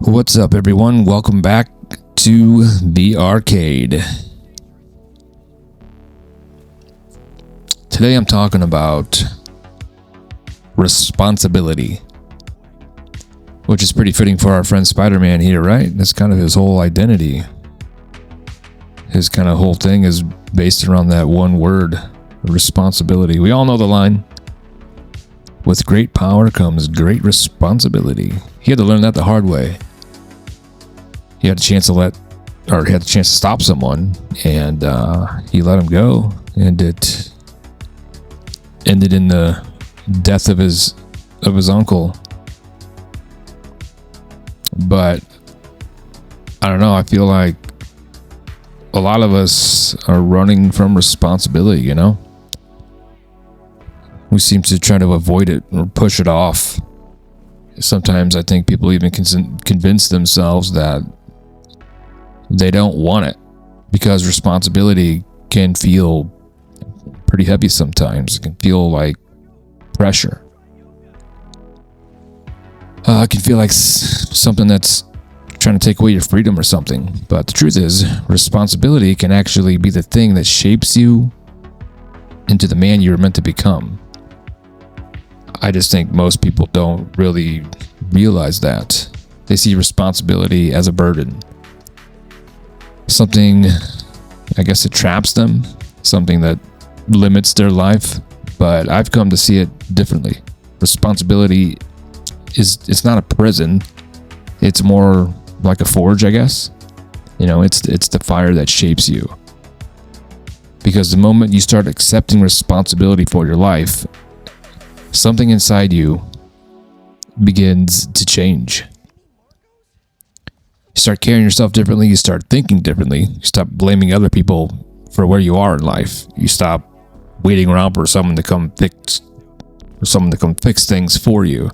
What's up, everyone? Welcome back to the arcade. Today I'm talking about responsibility, which is pretty fitting for our friend Spider-Man here, right? That's kind of his whole identity. His kind of whole thing is based around that one word, responsibility. We all know the line, with great power comes great responsibility. He had to learn that the hard way. He had a chance to stop someone, and he let him go, and it ended in the death of his uncle. But I don't know, I feel like a lot of us are running from responsibility, you know? We seem to try to avoid it or push it off. Sometimes I think people even convince themselves that they don't want it because responsibility can feel pretty heavy sometimes. It can feel like pressure. It can feel like something that's trying to take away your freedom or something. But the truth is, responsibility can actually be the thing that shapes you into the man you're meant to become. I just think most people don't really realize that. They see responsibility as a burden. Something, I guess, it traps them, something that limits their life, but I've come to see it differently. Responsibility it's not a prison. It's more like a forge, I guess. You know, it's the fire that shapes you. Because the moment you start accepting responsibility for your life, something inside you begins to change. You start carrying yourself differently. You start thinking differently. You stop blaming other people for where you are in life. You stop waiting around for someone to come fix things for you.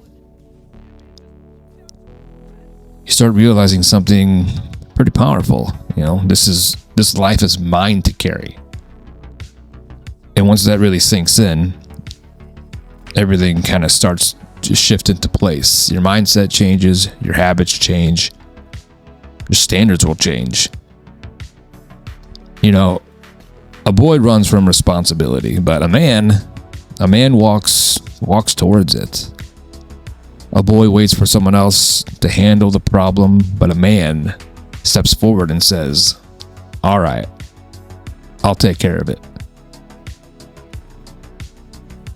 You start realizing something pretty powerful. You know, this life is mine to carry. And once that really sinks in, everything kind of starts to shift into place. Your mindset changes, your habits change, your standards will change. You know, a boy runs from responsibility, but a man walks towards it. A boy waits for someone else to handle the problem, but a man steps forward and says, "All right, I'll take care of it."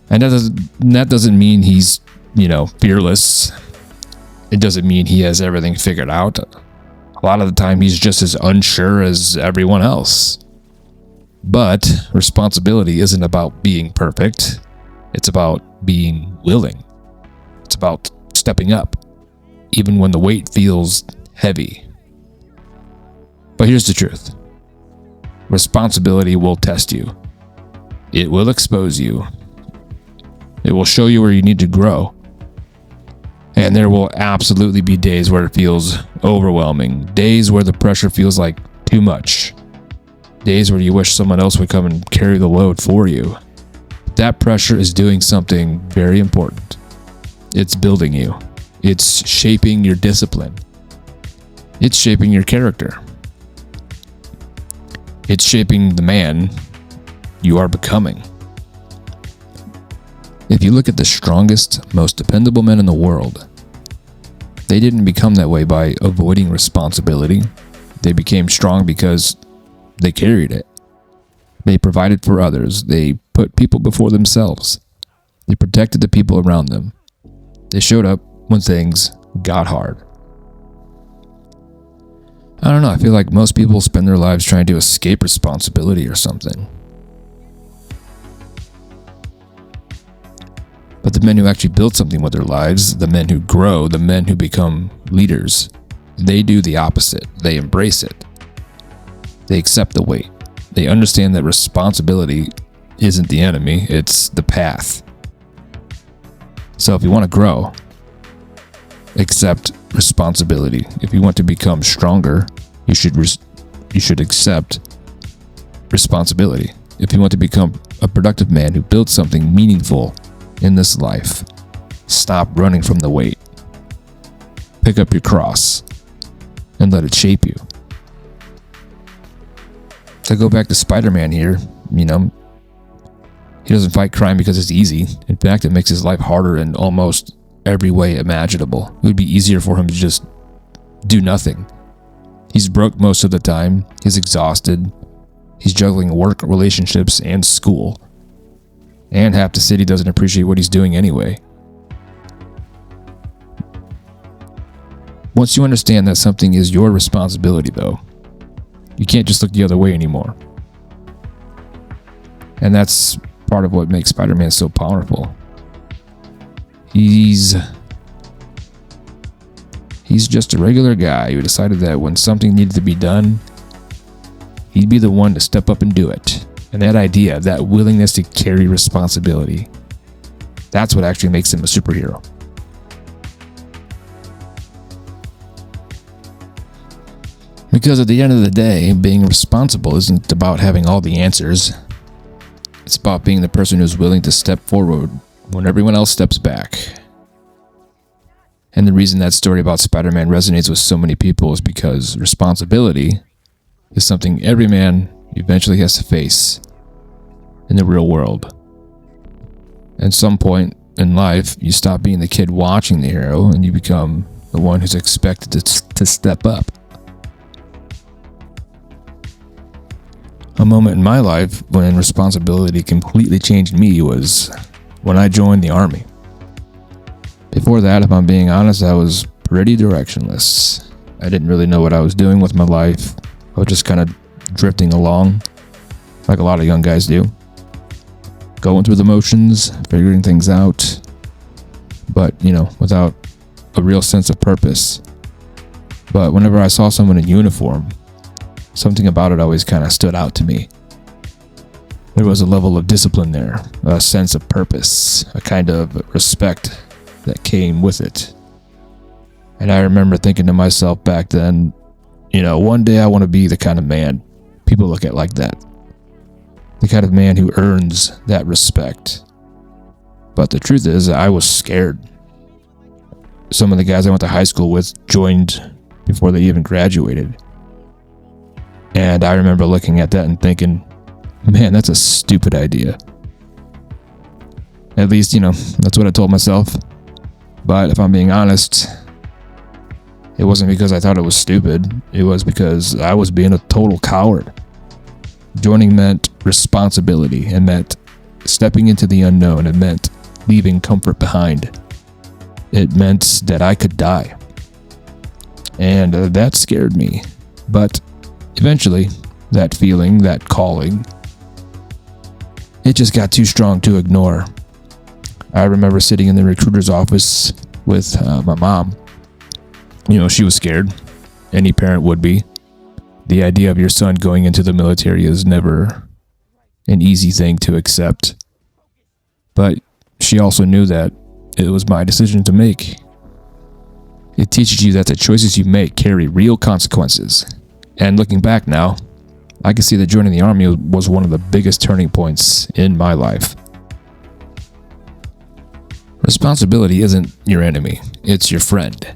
And that doesn't mean he's, fearless. It doesn't mean he has everything figured out. A lot of the time, he's just as unsure as everyone else. But responsibility isn't about being perfect. It's about being willing. It's about stepping up, even when the weight feels heavy. But here's the truth. Responsibility will test you. It will expose you. It will show you where you need to grow. And there will absolutely be days where it feels overwhelming. Days where the pressure feels like too much. Days where you wish someone else would come and carry the load for you. That pressure is doing something very important. It's building you. It's shaping your discipline. It's shaping your character. It's shaping the man you are becoming. If you look at the strongest, most dependable men in the world, they didn't become that way by avoiding responsibility. They became strong because they carried it. They provided for others. They put people before themselves. They protected the people around them. They showed up when things got hard. I don't know, I feel like most people spend their lives trying to escape responsibility or something. But the men who actually build something with their lives, the men who grow, the men who become leaders, they do the opposite. They embrace it. They accept the weight. They understand that responsibility isn't the enemy, it's the path. So if you want to grow, accept responsibility. If you want to become stronger, you should accept responsibility. If you want to become a productive man who builds something meaningful in this life, stop running from the weight. Pick up your cross and let it shape you. To go back to Spider-Man here, he doesn't fight crime because it's easy. In fact, it makes his life harder in almost every way imaginable. It would be easier for him to just do nothing. He's broke most of the time. He's exhausted. He's juggling work, relationships, and school. And half the city doesn't appreciate what he's doing anyway. Once you understand that something is your responsibility, though, you can't just look the other way anymore. And that's part of what makes Spider-Man so powerful. He's just a regular guy who decided that when something needed to be done, he'd be the one to step up and do it. And that idea, that willingness to carry responsibility, that's what actually makes him a superhero. Because at the end of the day, being responsible isn't about having all the answers. It's about being the person who's willing to step forward when everyone else steps back. And the reason that story about Spider-Man resonates with so many people is because responsibility is something every man eventually has to face in the real world. At some point in life, you stop being the kid watching the hero and you become the one who's expected to step up. A moment in my life when responsibility completely changed me was when I joined the Army. Before that, if I'm being honest, I was pretty directionless. I didn't really know what I was doing with my life. I was just kind of drifting along, like a lot of young guys do. Going through the motions, figuring things out, but, without a real sense of purpose. But whenever I saw someone in uniform, something about it always kind of stood out to me. There was a level of discipline there, a sense of purpose, a kind of respect that came with it. And I remember thinking to myself back then, one day I want to be the kind of man people look at like that. The kind of man who earns that respect. But the truth is, I was scared. Some of the guys I went to high school with joined before they even graduated. And I remember looking at that and thinking, man, that's a stupid idea. At least, that's what I told myself. But if I'm being honest, it wasn't because I thought it was stupid. It was because I was being a total coward. Joining meant responsibility. It meant stepping into the unknown. It meant leaving comfort behind. It meant that I could die. And that scared me. But eventually, that feeling, that calling, it just got too strong to ignore. I remember sitting in the recruiter's office with my mom. She was scared. Any parent would be. The idea of your son going into the military is never an easy thing to accept. But she also knew that it was my decision to make. It teaches you that the choices you make carry real consequences. And looking back now, I can see that joining the Army was one of the biggest turning points in my life. Responsibility isn't your enemy, it's your friend.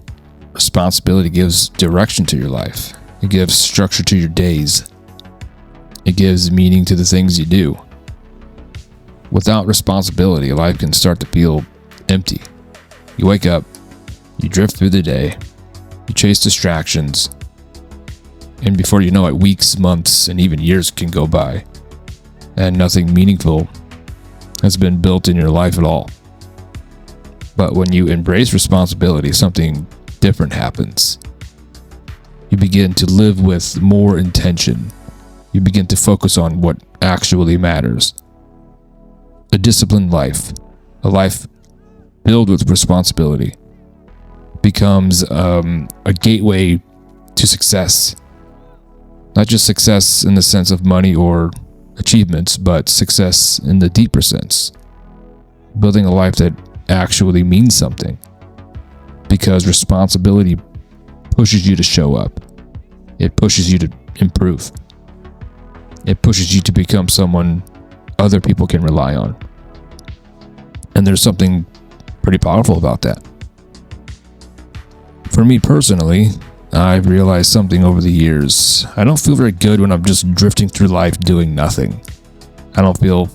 Responsibility gives direction to your life. It gives structure to your days. It gives meaning to the things you do. Without responsibility, life can start to feel empty. You wake up, you drift through the day, you chase distractions, and before you know it, weeks, months, and even years can go by, and nothing meaningful has been built in your life at all. But when you embrace responsibility, something different happens. You begin to live with more intention. You begin to focus on what actually matters. A disciplined life, a life filled with responsibility, becomes a gateway to success. Not just success in the sense of money or achievements, but success in the deeper sense. Building a life that actually means something. Because responsibility pushes you to show up. It pushes you to improve. It pushes you to become someone other people can rely on. And there's something pretty powerful about that. For me personally, I've realized something over the years. I don't feel very good when I'm just drifting through life doing nothing. I don't feel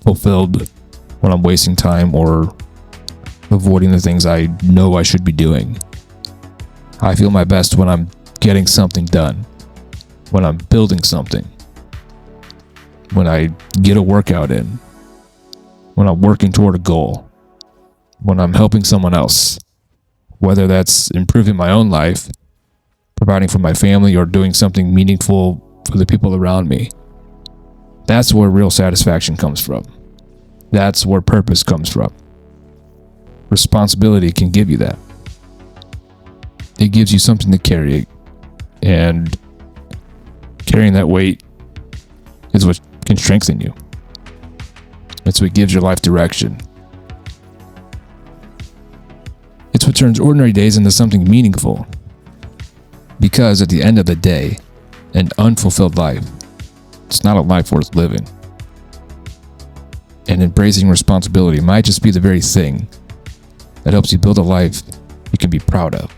fulfilled when I'm wasting time or avoiding the things I know I should be doing. I feel my best when I'm getting something done, when I'm building something, when I get a workout in, when I'm working toward a goal, when I'm helping someone else, whether that's improving my own life, providing for my family, or doing something meaningful for the people around me. That's where real satisfaction comes from. That's where purpose comes from. Responsibility can give you that. It gives you something to carry, and carrying that weight is what can strengthen you. It's what gives your life direction. It's what turns ordinary days into something meaningful. Because at the end of the day, an unfulfilled life, it's not a life worth living. And embracing responsibility might just be the very thing that helps you build a life you can be proud of.